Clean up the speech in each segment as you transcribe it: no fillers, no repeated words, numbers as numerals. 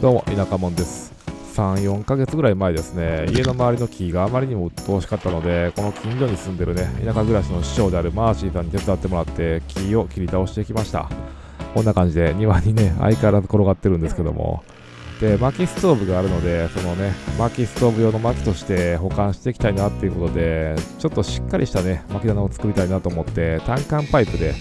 どうも、田舎もんです。3、4ヶ月ぐらい前ですね、家の周りの木があまりにも鬱陶しかったので、この近所に住んでるね、田舎暮らしの師匠であるマーシーさんに手伝ってもらって、木を切り倒してきました。こんな感じで庭にね、相変わらず転がってるんですけども、で、薪ストーブがあるので、そのね、薪ストーブ用の薪として保管していきたいなっていうことで、ちょっとしっかりしたね、薪棚を作りたいなと思って、単管パイプで、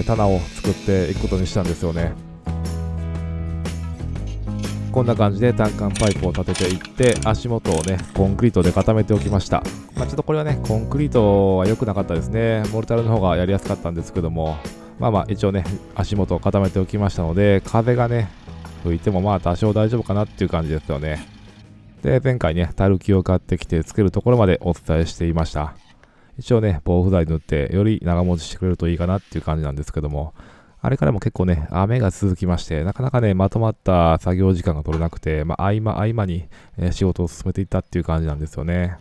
棚を作っていくことにしたんですよね。こんな感じで単管パイプを立てていって足元をねコンクリートで固めておきました。ちょっとこれはねコンクリートは良くなかったですね。モルタルの方がやりやすかったんですけども、一応ね足元を固めておきましたので、風がね吹いても多少大丈夫かなっていう感じですよね。で、前回ねタルキを買ってきてつけるところまでお伝えしていました。一応ね防腐剤塗ってより長持ちしてくれるといいかなっていう感じなんですけども、あれからも結構ね、雨が続きまして、なかなかね、まとまった作業時間が取れなくて、合間に、仕事を進めていったっていう感じなんですよね。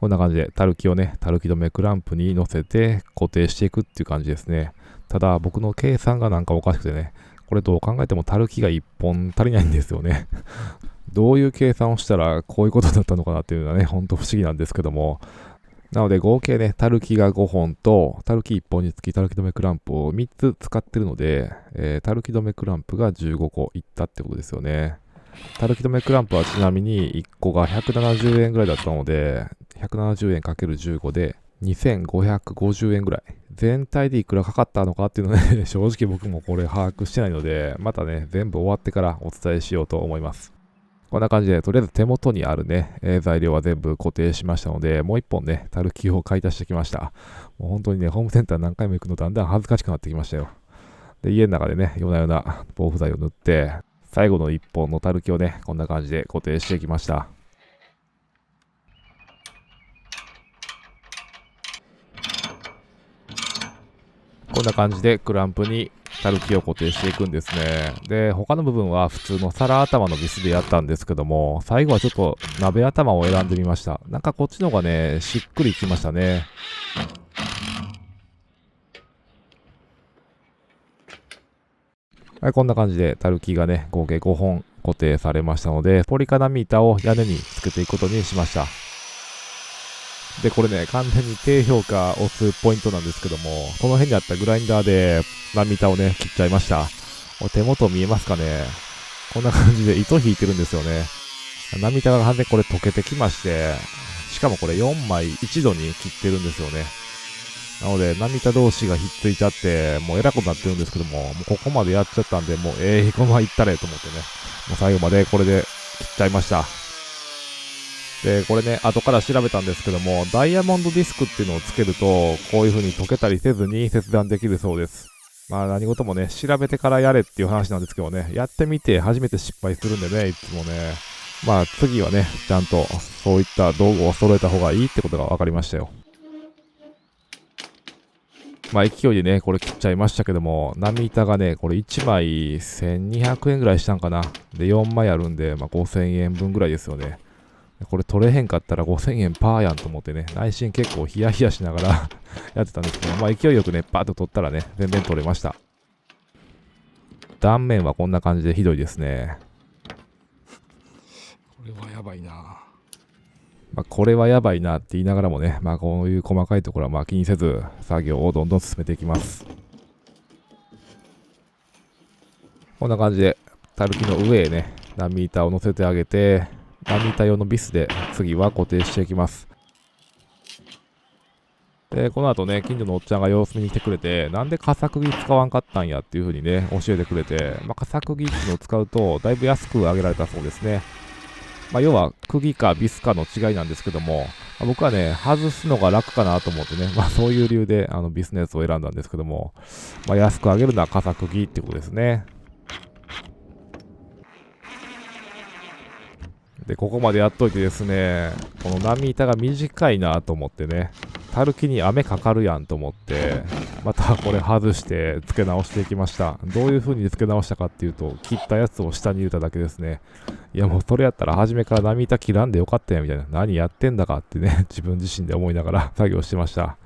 こんな感じで、タルキをね、タルキ止めクランプに乗せて固定していくっていう感じですね。ただ、僕の計算がなんかおかしくてね、これどう考えてもタルキが1本足りないんですよね。どういう計算をしたらこういうことだったのかなっていうのはね、ほんと不思議なんですけども、なので合計ね、タルキが5本と、タルキ1本につきタルキ止めクランプを3つ使ってるので、タルキ止めクランプが15個いったってことですよね。タルキ止めクランプはちなみに1個が170円ぐらいだったので、170円 ×15 で2550円ぐらい。全体でいくらかかったのかっていうのね、正直僕もこれ把握してないので、またね、全部終わってからお伝えしようと思います。こんな感じで、とりあえず手元にあるね、材料は全部固定しましたので、もう一本ね、タルキを買い足してきました。もう本当にね、ホームセンター何回も行くのだんだん恥ずかしくなってきましたよ。で、家の中でね、夜な夜な防腐剤を塗って、最後の一本のタルキをね、こんな感じで固定していきました。こんな感じでクランプにタルキを固定していくんですね。で、他の部分は普通の皿頭のビスでやったんですけども、最後はちょっと鍋頭を選んでみました。なんかこっちの方がね、しっくりきましたね。はい、こんな感じでタルキがね、合計5本固定されましたので、ポリカナミーターを屋根につけていくことにしました。で、これね、完全に低評価押すポイントなんですけども、この辺にあったグラインダーで波板をね、切っちゃいました。手元見えますかね。こんな感じで糸引いてるんですよね。波板が完全にこれ溶けてきまして、しかもこれ4枚一度に切ってるんですよね。なので、波板同士がひっついちゃって、もうえらくなってるんですけども、もうここまでやっちゃったんで、もうこのままいったれと思ってね、もう最後までこれで切っちゃいました。で、これね、後から調べたんですけども、ダイヤモンドディスクっていうのをつけると、こういう風に溶けたりせずに切断できるそうです。何事もね、調べてからやれっていう話なんですけどね、やってみて初めて失敗するんでね、いつもね。次はね、ちゃんとそういった道具を揃えた方がいいってことが分かりましたよ。勢いでね、これ切っちゃいましたけども、波板がね、これ1枚1200円ぐらいしたんかな。で、4枚あるんで、5000円分ぐらいですよね。これ取れへんかったら5000円パーやんと思ってね、内心結構ヒヤヒヤしながらやってたんですけど、勢いよくね、パーッと取ったらね、全然取れました。断面はこんな感じでひどいですね。これはやばいな。これはやばいなって言いながらもね、こういう細かいところは気にせず、作業をどんどん進めていきます。こんな感じで、タルキの上へね、波板を乗せてあげて、波板用のビスで次は固定していきます。で、この後ね、近所のおっちゃんが様子見に来てくれて、なんで加削木使わんかったんやっていう風にね、教えてくれて、加削木っていうのを使うと、だいぶ安く上げられたそうですね。要は、釘かビスかの違いなんですけども、僕はね、外すのが楽かなと思ってね、そういう理由で、ビスのやつを選んだんですけども、安く上げるのは加削木ってことですね。で、ここまでやっといてですね、この波板が短いなと思ってね、タルキに雨かかるやんと思って、またこれ外して付け直していきました。どういう風に付け直したかっていうと、切ったやつを下に入れただけですね。いやもうそれやったら初めから波板切らんでよかったやみたいな。何やってんだかってね、自分自身で思いながら作業してました。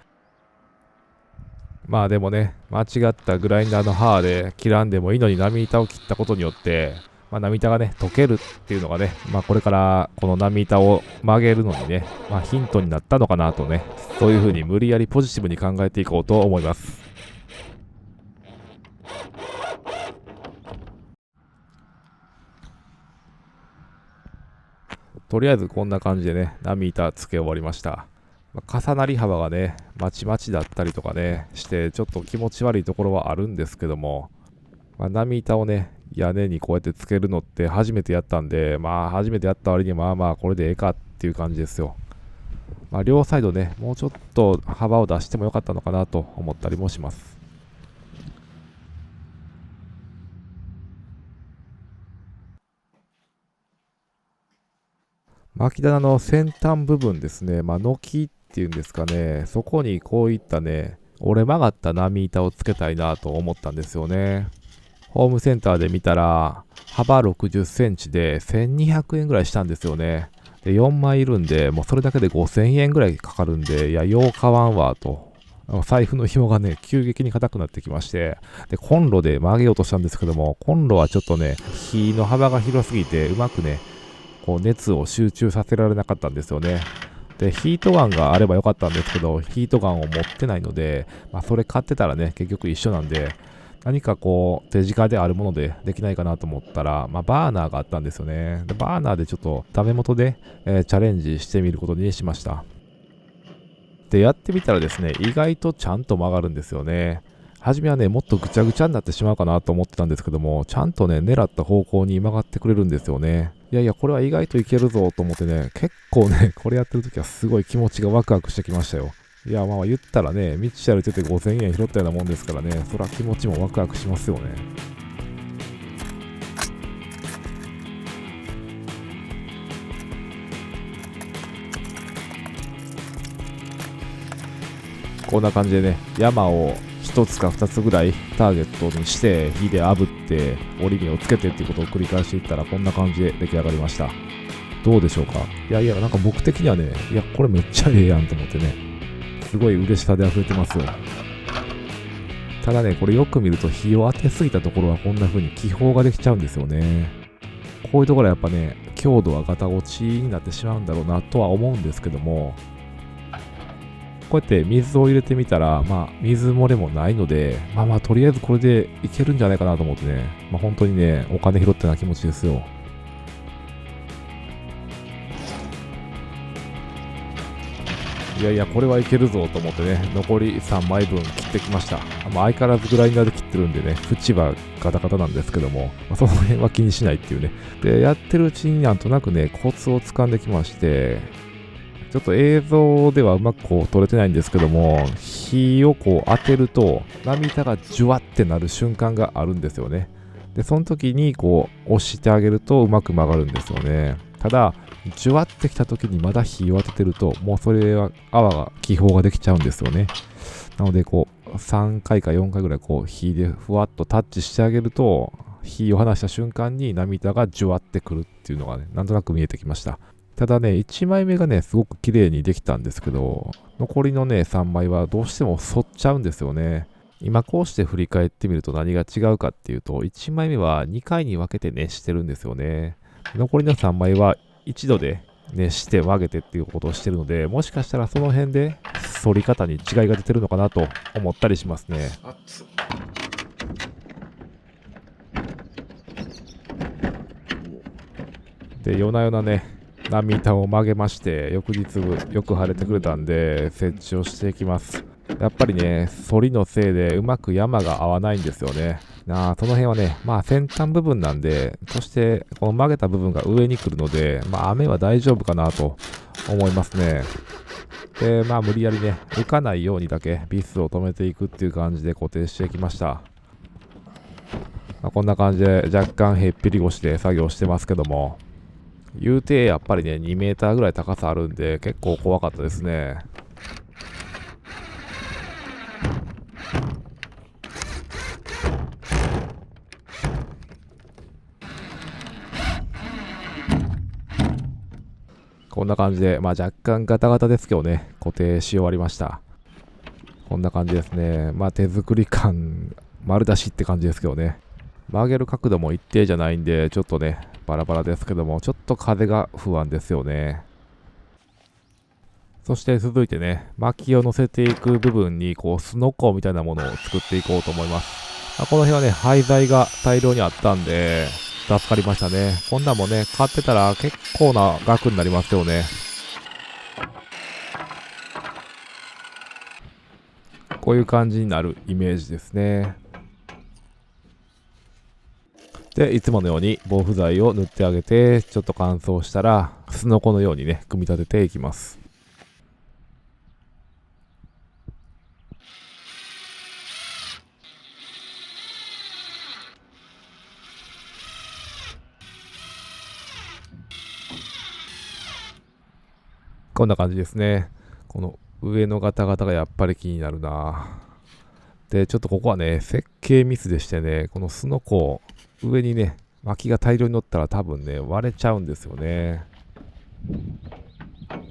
でもね、間違ったグラインダーの刃で切らんでもいいのに波板を切ったことによって、波板がね、溶けるっていうのがね、これからこの波板を曲げるのにね、ヒントになったのかなとね、そういう風に無理やりポジティブに考えていこうと思います。とりあえずこんな感じでね、波板付け終わりました。重なり幅がね、まちまちだったりとかね、してちょっと気持ち悪いところはあるんですけども、波板をね、屋根にこうやってつけるのって初めてやったんで、初めてやった割にこれでええかっていう感じですよ。両サイドね、もうちょっと幅を出してもよかったのかなと思ったりもします。巻き棚の先端部分ですね、軒っていうんですかね、そこにこういったね、折れ曲がった波板をつけたいなと思ったんですよね。ホームセンターで見たら、幅60センチで1200円ぐらいしたんですよね。で、4枚いるんで、もうそれだけで5000円ぐらいかかるんで、いや、よう買わんわと。財布の紐がね、急激に硬くなってきまして、で、コンロで曲げようとしたんですけども、コンロはちょっとね、火の幅が広すぎて、うまくね、こう熱を集中させられなかったんですよね。で、ヒートガンがあればよかったんですけど、ヒートガンを持ってないので、それ買ってたらね、結局一緒なんで、何かこう手近であるものでできないかなと思ったら、バーナーがあったんですよね。でバーナーでちょっとダメ元で、チャレンジしてみることにしました。で、やってみたらですね、意外とちゃんと曲がるんですよね。初めはね、もっとぐちゃぐちゃになってしまうかなと思ってたんですけども、ちゃんとね、狙った方向に曲がってくれるんですよね。いやいや、これは意外といけるぞと思ってね、結構ね、これやってる時はすごい気持ちがワクワクしてきましたよ。いや、言ったらね、道歩いてて5000円拾ったようなもんですからね、そら気持ちもワクワクしますよね。こんな感じでね、山を1つか2つぐらいターゲットにして火で炙って折り目をつけてっていうことを繰り返していったらこんな感じで出来上がりました。どうでしょうか。いやいや、なんか僕的にはね、いやこれめっちゃええやんと思ってね、すごい嬉しさで溢れてますよ。ただね、これよく見ると火を当てすぎたところはこんな風に気泡ができちゃうんですよね。こういうところはやっぱね、強度はガタ落ちになってしまうんだろうなとは思うんですけども、こうやって水を入れてみたら、水漏れもないので、とりあえずこれでいけるんじゃないかなと思ってね、本当にね、お金拾ったような気持ちですよ。いやいや、これはいけるぞと思ってね、残り3枚分切ってきました。相変わらずグラインダーで切ってるんでね、縁はガタガタなんですけども、その辺は気にしないっていうね。で、やってるうちになんとなくね、コツをつかんできまして、ちょっと映像ではうまくこう撮れてないんですけども、火をこう当てると、波板がジュワってなる瞬間があるんですよね。で、その時にこう押してあげるとうまく曲がるんですよね。ただ、ジュワってきた時にまだ火を当ててると、もうそれは泡が、気泡ができちゃうんですよね。なので、こう、3回か4回ぐらいこう火でふわっとタッチしてあげると、火を離した瞬間に波板がジュワってくるっていうのがね、なんとなく見えてきました。ただね、1枚目がね、すごく綺麗にできたんですけど、残りのね、3枚はどうしても反っちゃうんですよね。今こうして振り返ってみると何が違うかっていうと、1枚目は2回に分けて熱してるんですよね。残りの3枚は一度で熱して曲げてっていうことをしてるので、もしかしたらその辺で反り方に違いが出てるのかなと思ったりしますね。で、夜な夜なね、波板を曲げまして、翌日よく晴れてくれたんで、設置をしていきます。やっぱりね、反りのせいでうまく山が合わないんですよね。その辺はね、先端部分なんで、そしてこの曲げた部分が上に来るので、雨は大丈夫かなと思いますね。で、無理やりね、浮かないようにだけビスを止めていくっていう感じで固定していきました。こんな感じで若干へっぴり腰で作業してますけども、言うてやっぱりね、2メーターぐらい高さあるんで、結構怖かったですね。こんな感じで、若干ガタガタですけどね、固定し終わりました。こんな感じですね。手作り感丸出しって感じですけどね。曲げる角度も一定じゃないんで、ちょっとね、バラバラですけども、ちょっと風が不安ですよね。そして続いてね、薪を乗せていく部分に、すのこみたいなものを作っていこうと思います。この辺はね、廃材が大量にあったんで、助かりましたね。こんなんもね、買ってたら結構な額になりますよね。こういう感じになるイメージですね。で、いつものように防腐剤を塗ってあげて、ちょっと乾燥したら、すのこのようにね、組み立てていきます。こんな感じですね。この上のガタガタがやっぱり気になるな。で、ちょっとここはね、設計ミスでしてね、このすのこ、上にね、薪が大量に乗ったら多分ね、割れちゃうんですよね。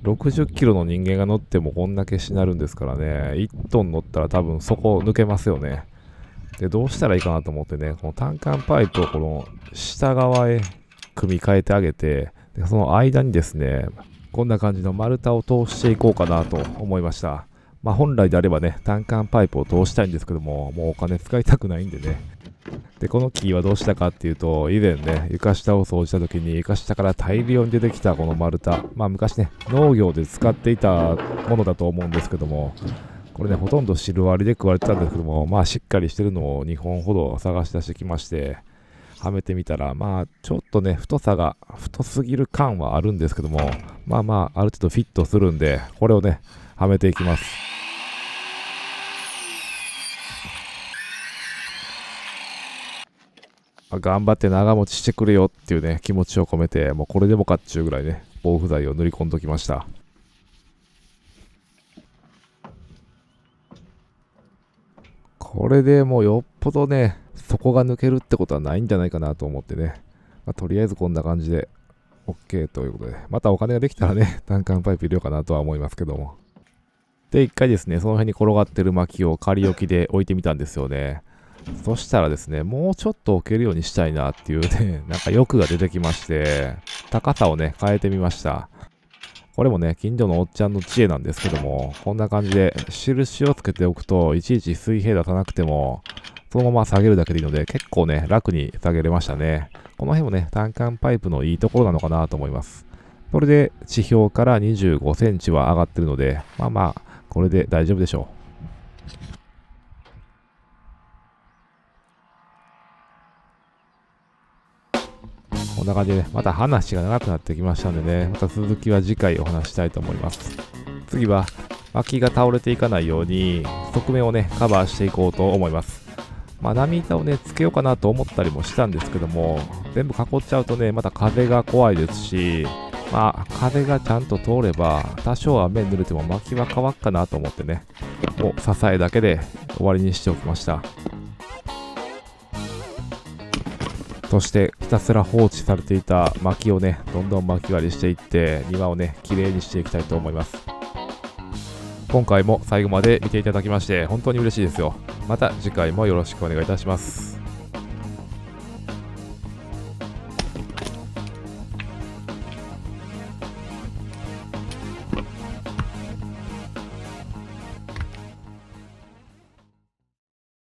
60キロの人間が乗ってもこんだけしなるんですからね、1トン乗ったら多分そこ抜けますよね。で、どうしたらいいかなと思ってね、この単管パイプをこの下側へ組み替えてあげて、でその間にですね、こんな感じの丸太を通していこうかなと思いました。本来であればね、単管パイプを通したいんですけども、もうお金使いたくないんでね。で、この木はどうしたかっていうと、以前ね、床下を掃除した時に床下から大量に出てきたこの丸太。昔ね、農業で使っていたものだと思うんですけども、これね、ほとんどシロアリで食われてたんですけども、しっかりしてるのを2本ほど探し出してきまして、はめてみたら、ちょっとね、太さが太すぎる感はあるんですけども、ある程度フィットするんで、これをね、はめていきます。頑張って長持ちしてくれよっていうね、気持ちを込めて、もうこれでもかっちゅうぐらいね、防腐剤を塗り込んどきました。これでもうよっぽどね、底が抜けるってことはないんじゃないかなと思ってね、とりあえずこんな感じで OK ということで、またお金ができたらね、単管パイプ入れようかなとは思いますけども。で、一回ですね、その辺に転がってる薪を仮置きで置いてみたんですよね。そしたらですね、もうちょっと置けるようにしたいなっていうね、なんか欲が出てきまして、高さをね、変えてみました。これもね、近所のおっちゃんの知恵なんですけども、こんな感じで印をつけておくと、いちいち水平出さなくても、そのまま下げるだけでいいので、結構ね、楽に下げれましたね。この辺もね、単管パイプのいいところなのかなと思います。これで地表から25センチは上がってるので、これで大丈夫でしょう。こんな感じでね、また話が長くなってきましたのでね、また続きは次回お話したいと思います。次は、薪が倒れていかないように、側面をね、カバーしていこうと思います。波板をね、つけようかなと思ったりもしたんですけども、全部囲っちゃうとね、また風が怖いですし、風がちゃんと通れば、多少雨に濡れても薪は乾くかなと思ってね、もう支えだけで終わりにしておきました。そしてひたすら放置されていた薪をね、どんどん薪割りしていって庭をね、きれいにしていきたいと思います。今回も最後まで見ていただきまして本当に嬉しいですよ。また次回もよろしくお願いいたします。